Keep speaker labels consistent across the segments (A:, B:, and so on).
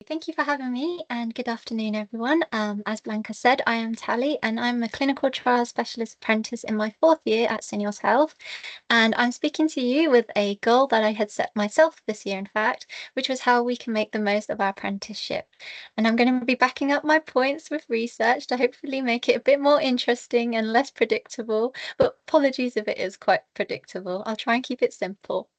A: Thank you for having me, and good afternoon, everyone. As Blanca said, I am Tally, and I'm a clinical trial specialist apprentice in my fourth year at Seniors Health. And I'm speaking to you with a goal that I had set myself this year, in fact, which was how we can make the most of our apprenticeship. And I'm going to be backing up my points with research to hopefully make it a bit more interesting and less predictable. But apologies if it is quite predictable. I'll try and keep it simple.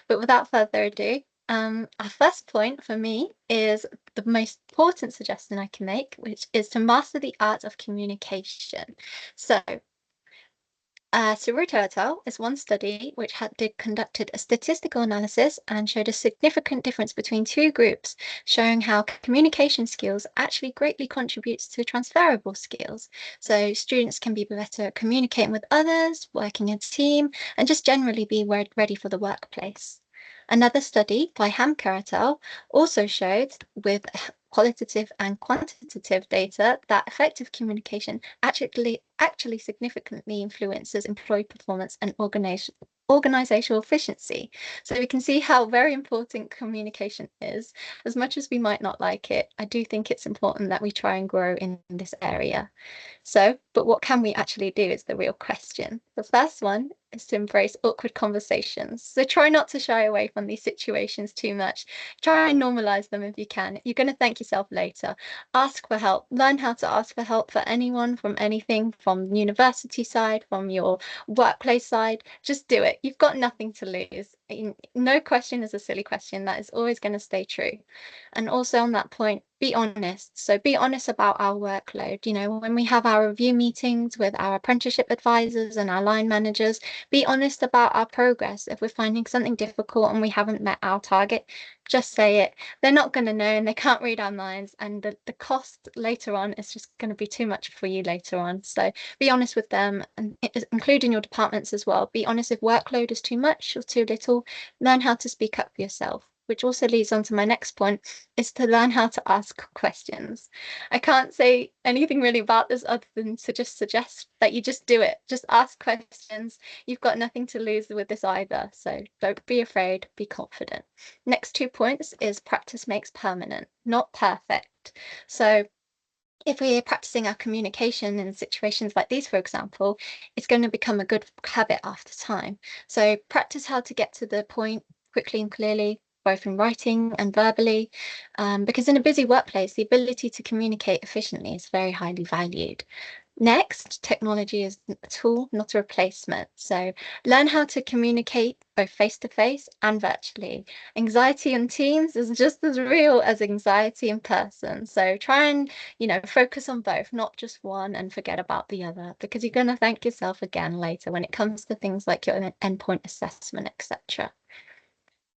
A: But without further ado, our first point for me is the most important suggestion I can make, which is to master the art of communication. So, Saruto et al. Is one study which conducted a statistical analysis and showed a significant difference between two groups, showing how communication skills actually greatly contributes to transferable skills. So students can be better at communicating with others, working in a team, and just generally be ready for the workplace. Another study by Hamker et al. Also showed with qualitative and quantitative data that effective communication actually significantly influences employee performance and organizational efficiency. So we can see how very important communication is. As much as we might not like it, I do think it's important that we try and grow in this area. So, but what can we actually do is the real question. The first one is to embrace awkward conversations. So try not to shy away from these situations too much. Try and normalize them if you can. You're going to thank yourself later. Ask for help. Learn how to ask for help for anyone from anything, from university side, from your workplace side. Just do it. You've got nothing to lose. No question is a silly question. That is always going to stay true. And also on that point, be honest. So be honest about our workload. You know, when we have our review meetings with our apprenticeship advisors and our line managers, be honest about our progress. If we're finding something difficult and we haven't met our target, just say it. They're not going to know and they can't read our minds. And the cost later on is just going to be too much for you later on. So be honest with them, and including your departments as well. Be honest if workload is too much or too little. Learn how to speak up for yourself. Which also leads on to my next point, is to learn how to ask questions. I can't say anything really about this other than to just suggest that you just do it. Just ask questions. You've got nothing to lose with this either. So don't be afraid, be confident. Next 2 points is practice makes permanent, not perfect. So if we're practicing our communication in situations like these, for example, it's going to become a good habit after time. So practice how to get to the point quickly and clearly, both in writing and verbally, because in a busy workplace, the ability to communicate efficiently is very highly valued. Next, technology is a tool, not a replacement. So learn how to communicate both face to face and virtually. Anxiety on Teams is just as real as anxiety in person. So try and, focus on both, not just one and forget about the other, because you're going to thank yourself again later when it comes to things like your endpoint assessment, etc.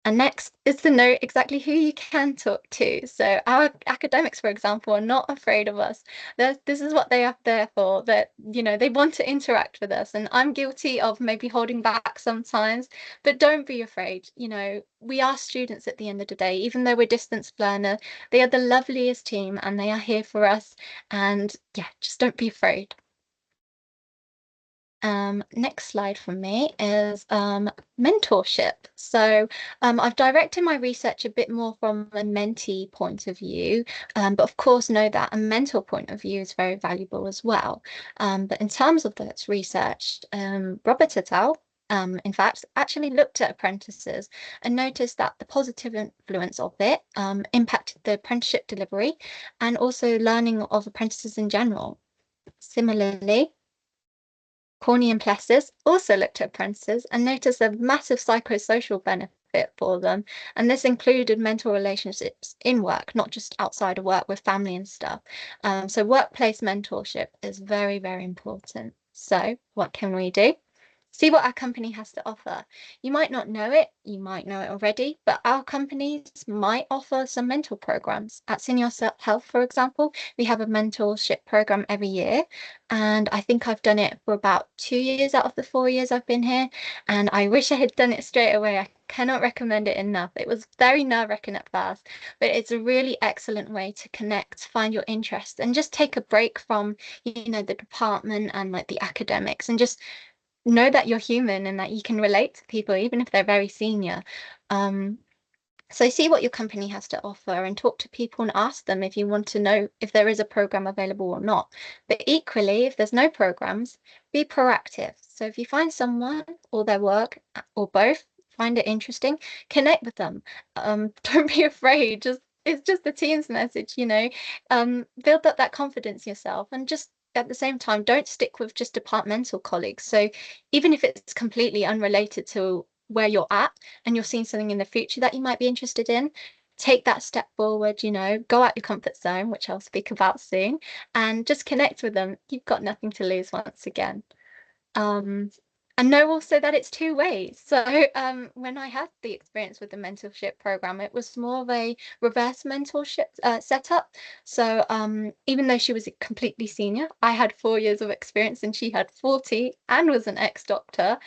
A: And next is to know exactly who you can talk to. So our academics, for example, are not afraid of us. This is what they are there for, that, they want to interact with us. And I'm guilty of maybe holding back sometimes, but don't be afraid. We are students at the end of the day, even though we're distance learner, they are the loveliest team and they are here for us. And yeah, just don't be afraid. Next slide for me is mentorship. So I've directed my research a bit more from a mentee point of view, but of course know that a mentor point of view is very valuable as well. But in terms of that research, Robert et al. In fact, actually looked at apprentices and noticed that the positive influence of it impacted the apprenticeship delivery and also learning of apprentices in general. Similarly, Corney and Plessis also looked at apprentices and noticed a massive psychosocial benefit for them. And this included mental relationships in work, not just outside of work with family and stuff. So workplace mentorship is very, very important. So what can we do? See what our company has to offer. You might not know it, you might know it already, but our companies might offer some mentor programs. At Senior Health, for example, we have a mentorship program every year. And I think I've done it for about 2 years out of the 4 years I've been here. And I wish I had done it straight away. I cannot recommend it enough. It was very nerve-wracking at first, but it's a really excellent way to connect, find your interest, and just take a break from, the department and like the academics and just know that you're human and that you can relate to people, even if they're very senior. Um, So see what your company has to offer and talk to people and ask them if you want to know if there is a program available or not. But equally, if there's no programs, be proactive. So if you find someone or their work or both, find it interesting, connect with them. Don't be afraid. Just it's just the team's message, you know. Build up that confidence in yourself and just at the same time, don't stick with just departmental colleagues. So even if it's completely unrelated to where you're at, and you're seeing something in the future that you might be interested in, take that step forward, you know, go out your comfort zone, which I'll speak about soon, and just connect with them. You've got nothing to lose once again. Um, and know also that it's two ways. So when I had the experience with the mentorship program, it was more of a reverse mentorship setup. So even though she was completely senior, I had 4 years of experience and she had 40 and was an ex-doctor.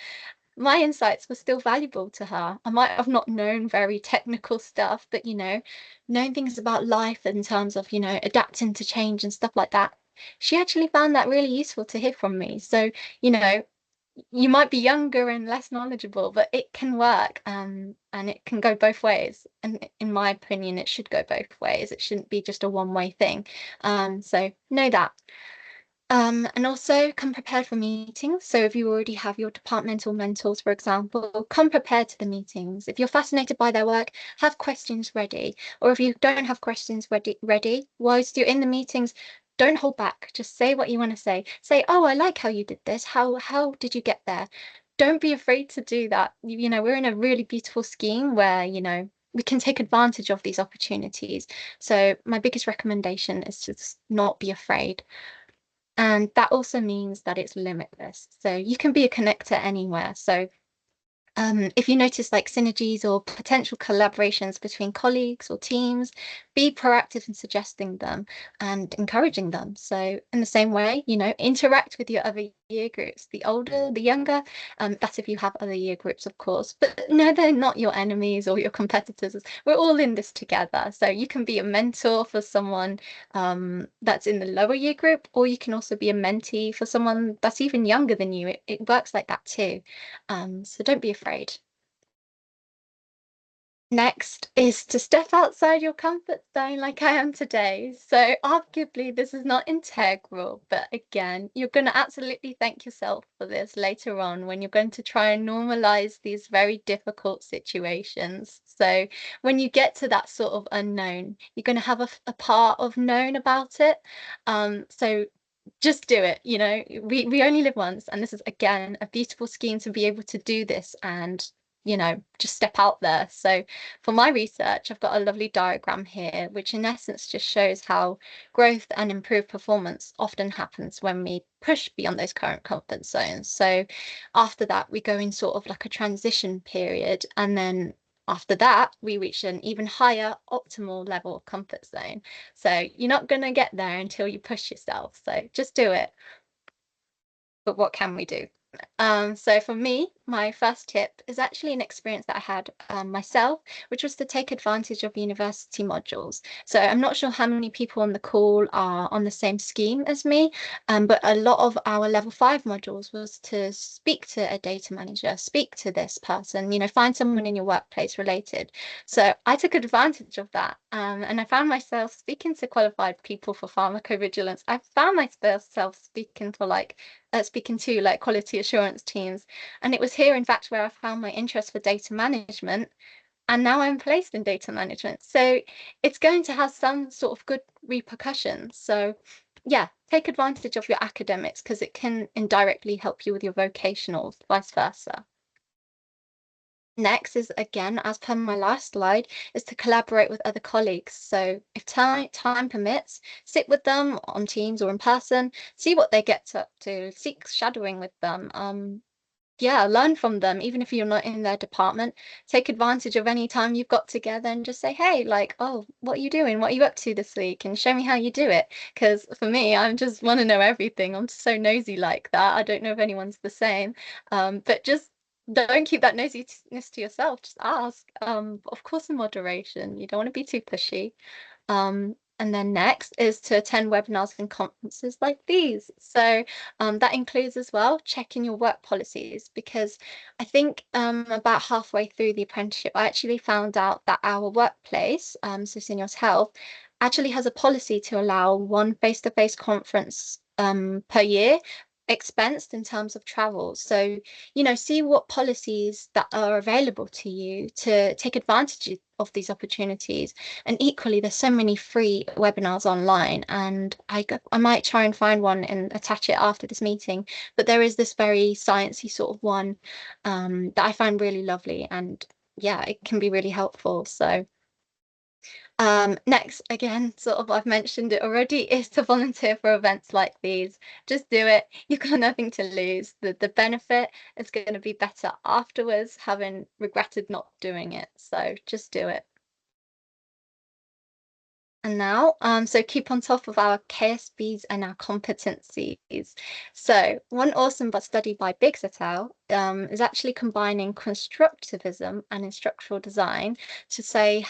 A: My insights were still valuable to her. I might have not known very technical stuff, but you know, knowing things about life in terms of, you know, adapting to change and stuff like that. She actually found that really useful to hear from me. So, you know, you might be younger and less knowledgeable, but it can work, and it can go both ways. And in my opinion, it should go both ways. It shouldn't be just a one-way thing. So know that. And also come prepared for meetings. So if you already have your departmental mentors, for example, come prepared to the meetings. If you're fascinated by their work, have questions ready. Or if you don't have questions ready, whilst you're in the meetings, don't hold back. Just say what you want to say. Say, "Oh, I like how you did this. How did you get there?" Don't be afraid to do that. You know, we're in a really beautiful scheme where, you know, we can take advantage of these opportunities. So my biggest recommendation is to just not be afraid. And that also means that it's limitless. So you can be a connector anywhere. So if you notice like synergies or potential collaborations between colleagues or teams, be proactive in suggesting them and encouraging them. So in the same way, you know, interact with your other year groups, the older, the younger, that's if you have other year groups, of course. But no, they're not your enemies or your competitors. We're all in this together. So you can be a mentor for someone that's in the lower year group, or you can also be a mentee for someone that's even younger than you. It works like that too. So don't be afraid. Next is to step outside your comfort zone like I am today. So arguably this is not integral, but again, you're going to absolutely thank yourself for this later on when you're going to try and normalize these very difficult situations. So when you get to that sort of unknown, you're going to have a part of known about it. So just do it. You know, we only live once, and this is again a beautiful scheme to be able to do this and, you know, just step out there. So for my research, I've got a lovely diagram here, which in essence just shows how growth and improved performance often happens when we push beyond those current comfort zones. So after that, we go in sort of like a transition period, and then after that, we reach an even higher optimal level of comfort zone. So you're not going to get there until you push yourself. So just do it. But what can we do? So for me, my first tip is actually an experience that I had myself, which was to take advantage of university modules. So I'm not sure how many people on the call are on the same scheme as me, but a lot of our level 5 modules was to speak to a data manager, speak to this person, you know, find someone in your workplace related. So I took advantage of that, and I found myself speaking to qualified people for pharmacovigilance. I found myself speaking to like quality assurance teams. And it was here, in fact, where I found my interest for data management. And now I'm placed in data management. So it's going to have some sort of good repercussions. So, yeah, take advantage of your academics because it can indirectly help you with your vocationals, vice versa. Next is again, as per my last slide, is to collaborate with other colleagues. So if time permits, sit with them on Teams or in person, see what they get up to, seek shadowing with them. Yeah, learn from them, even if you're not in their department. Take advantage of any time you've got together and just say, hey, like, oh, what are you doing? What are you up to this week? And show me how you do it. Because for me, I just want to know everything. I'm so nosy like that. I don't know if anyone's the same. But just don't keep that nosiness to yourself. Just ask. Of course, in moderation. You don't want to be too pushy. And then next is to attend webinars and conferences like these. So that includes as well checking your work policies, because I think about halfway through the apprenticeship, I actually found out that our workplace, so Seniors Health, actually has a policy to allow one face-to-face conference per year, expensed in terms of travel. So, see what policies that are available to you to take advantage of these opportunities. And equally, there's so many free webinars online, and I might try and find one and attach it after this meeting. But there is this very sciencey sort of one that I find really lovely, and yeah, it can be really helpful. So next, again, sort of I've mentioned it already, is to volunteer for events like these. Just do it. You've got nothing to lose. The benefit is going to be better afterwards, having regretted not doing it. So just do it. And now, so keep on top of our KSBs and our competencies. So one awesome but study by Biggs et al. Is actually combining constructivism and instructional design to show,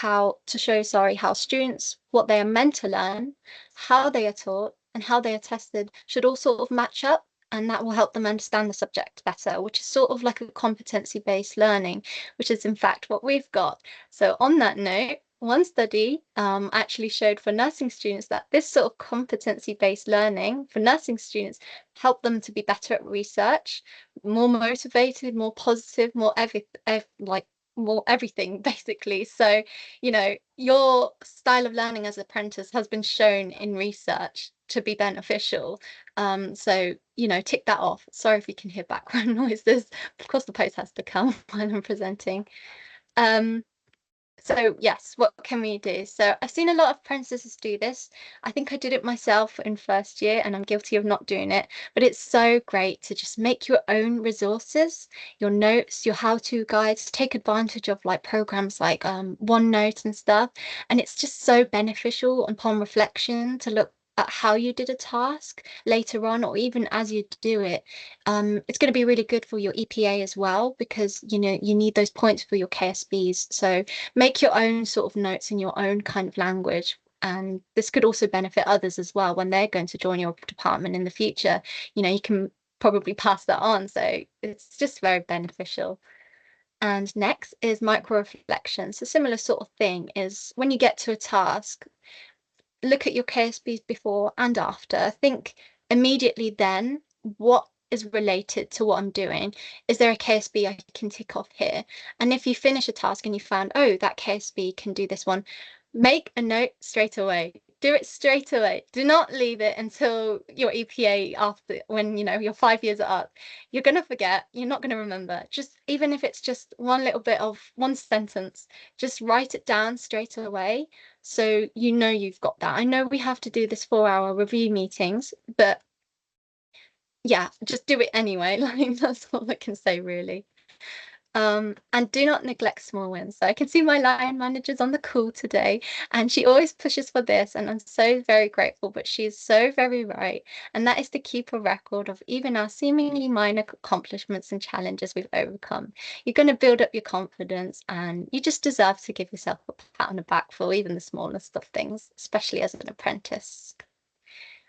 A: how students, what they are meant to learn, how they are taught, and how they are tested should all sort of match up. And that will help them understand the subject better, which is sort of like a competency-based learning, which is in fact what we've got. So on that note, one study actually showed for nursing students that this sort of competency-based learning for nursing students helped them to be better at research, more motivated, more positive, more everything basically. So, your style of learning as an apprentice has been shown in research to be beneficial. So, tick that off. Sorry if you can hear background noises. Of course, the post has to come when I'm presenting. Um, so yes, what can we do? So I've seen a lot of apprentices do this. I think I did it myself in first year, and I'm guilty of not doing it. But it's so great to just make your own resources, your notes, your how-to guides, take advantage of like programs like OneNote and stuff. And it's just so beneficial upon reflection to look at how you did a task later on, or even as you do it. It's going to be really good for your EPA as well, because you need those points for your KSBs. So make your own sort of notes in your own kind of language. And this could also benefit others as well when they're going to join your department in the future. You can probably pass that on. So it's just very beneficial. And next is micro reflection. So similar sort of thing is when you get to a task, look at your KSBs before and after. Think immediately then, what is related to what I'm doing? Is there a KSB I can tick off here? And if you finish a task and you found, oh, that KSB can do this one, make a note straight away. Do it straight away. Do not leave it until your EPA after, when your 5 years are up. You're going to forget. You're not going to remember. Just even if it's just one little bit of one sentence, just write it down straight away, so you've got that. I know we have to do this 4-hour review meetings, but yeah, just do it anyway. Like, that's all I can say, really. And do not neglect small wins. So I can see my line manager's on the call today, and she always pushes for this, and I'm so very grateful, but she's so very right. And that is to keep a record of even our seemingly minor accomplishments and challenges we've overcome. You're going to build up your confidence, and you just deserve to give yourself a pat on the back for even the smallest of things, especially as an apprentice.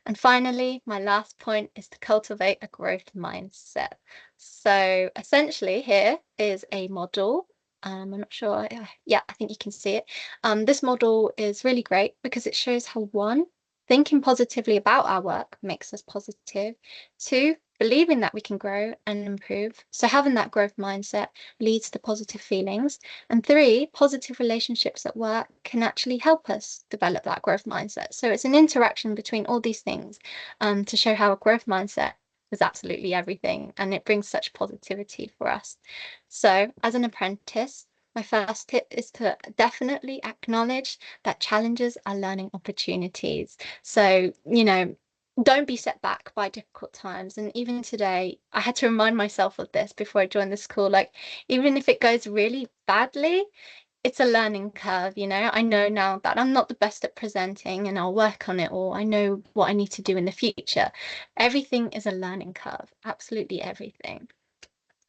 A: And finally, my last point is to cultivate a growth mindset. So essentially here is a model. I'm not sure. Yeah, I think you can see it. This model is really great because it shows how, one, thinking positively about our work makes us positive. Two, believing that we can grow and improve. So having that growth mindset leads to positive feelings. And three, positive relationships at work can actually help us develop that growth mindset. So it's an interaction between all these things, to show how a growth mindset is absolutely everything, and it brings such positivity for us. So as an apprentice, my first tip is to definitely acknowledge that challenges are learning opportunities. So, don't be set back by difficult times. And even today, I had to remind myself of this before I joined the school. Like, even if it goes really badly, it's a learning curve. I know now that I'm not the best at presenting, and I'll work on it, or I know what I need to do in the future. Everything is a learning curve, absolutely everything.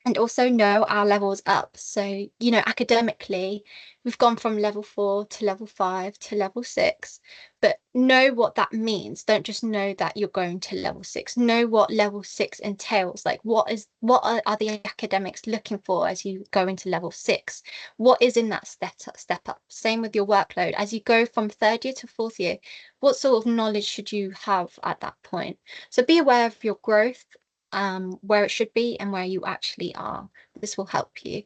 A: and also know our levels up. So, academically, we've gone from level 4 to level 5 to level 6, but know what that means. Don't just know that you're going to level 6. Know what level 6 entails. Like, what are the academics looking for as you go into level 6? What is in that step up? Same with your workload. As you go from third year to fourth year, what sort of knowledge should you have at that point? So be aware of your growth, where it should be and where you actually are. This will help you,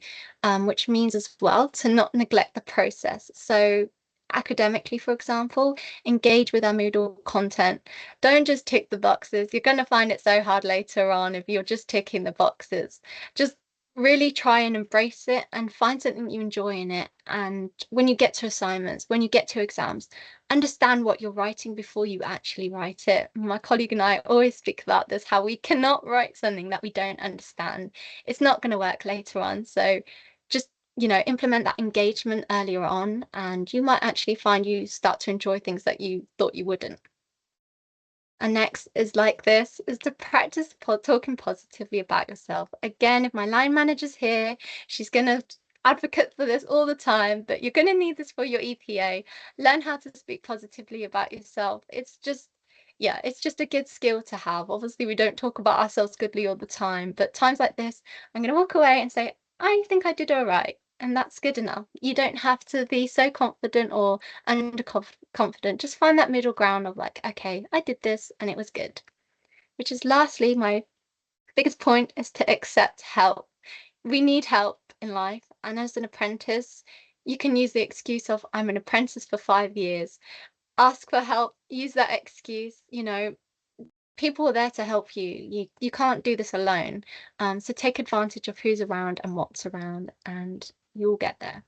A: which means as well to not neglect the process. So academically, for example, engage with our Moodle content. Don't just tick the boxes. You're going to find it so hard later on if you're just ticking the boxes. Just really try and embrace it and find something you enjoy in it. And when you get to assignments, when you get to exams, understand what you're writing before you actually write it. My colleague and I always speak about this, how we cannot write something that we don't understand. It's not going to work later on. So just, implement that engagement earlier on, and you might actually find you start to enjoy things that you thought you wouldn't. And next is like this, is to practice talking positively about yourself. Again, if my line manager's here, she's going to advocate for this all the time, but you're going to need this for your EPA. Learn how to speak positively about yourself. It's just, yeah, it's just a good skill to have. Obviously, we don't talk about ourselves goodly all the time, but times like this, I'm going to walk away and say, I think I did all right. And that's good enough. You don't have to be so confident or underconfident. Just find that middle ground of like, okay, I did this and it was good. Which is lastly, my biggest point is to accept help. We need help in life. And as an apprentice, you can use the excuse of, I'm an apprentice for 5 years. Ask for help, use that excuse, people are there to help you. You can't do this alone. So take advantage of who's around and what's around, and you'll get there.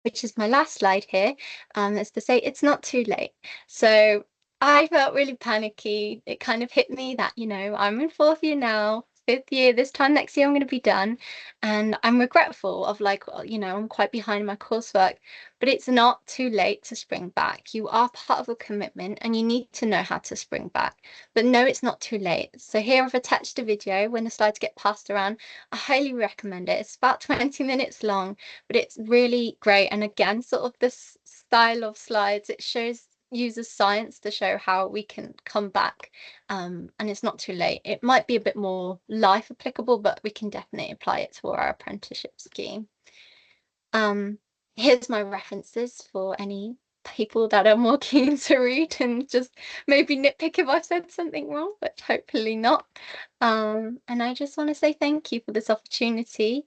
A: Which is my last slide here, is to say it's not too late. So I felt really panicky. It kind of hit me that, I'm in fourth year now, fifth year, this time next year I'm going to be done. And I'm regretful of like, I'm quite behind in my coursework, but it's not too late to spring back. You are part of a commitment and you need to know how to spring back. But no, it's not too late. So here I've attached a video when the slides get passed around. I highly recommend it. It's about 20 minutes long, but it's really great. And again, sort of this style of slides, it uses science to show how we can come back, and it's not too late. It might be a bit more life applicable, but we can definitely apply it to our apprenticeship scheme. Here's my references for any people that are more keen to read and just maybe nitpick if I've said something wrong, but hopefully not. And I just want to say thank you for this opportunity.